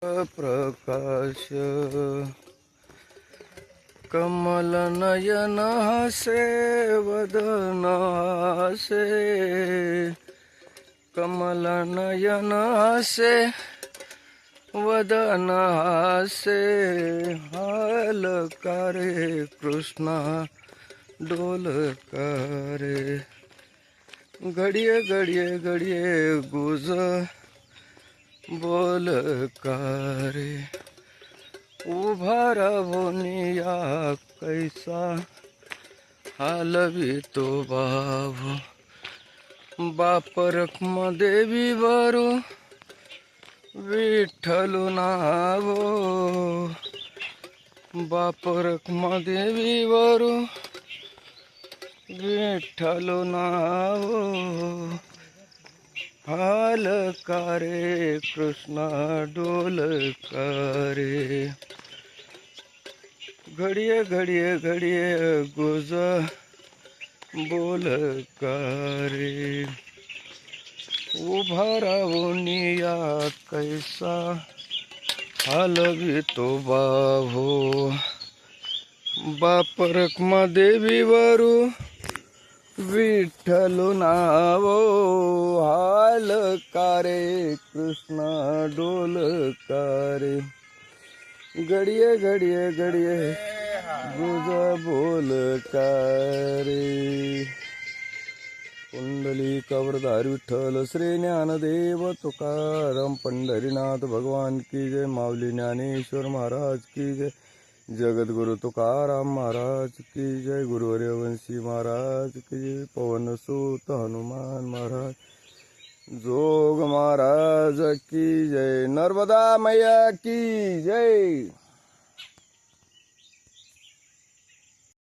प्रकाश कमल नयन हसे वदन हसे कमल नयन हसे वदन हसे हाल करे कृष्णा डोल करे घडिये घडिये घडिये गुज बोल करे उभा राहुनिया कैसा हालवी तो बाबू बाप रखमदेवी वरू विठ्ठलू नावो बाप रखमदेवी वरू विठ्ठलू नावो हाल करे कृष्णा डोल करे घडिये घडिये घडिये गुज बोल करे उभा राहुनिया कैसा हालवी तो बाहो बाप रखमदेवी वरू विठ्ठलू नावो हाल करे कृष्णा डोल करे घडिये घडिये घडिये गुज बोल करे कुंडली कवरधार विठ्ठल श्री ज्ञानदेव तुकाराम पंढरीनाथ भगवान की जय माऊली ज्ञानेश्वर महाराज की जय जगद्गुरु तुकाराम महाराज की जय गुरुवर्य वंशी महाराज की जय पवन सूत हनुमान महाराज जोग महाराज की जय नर्मदा मैया की जय।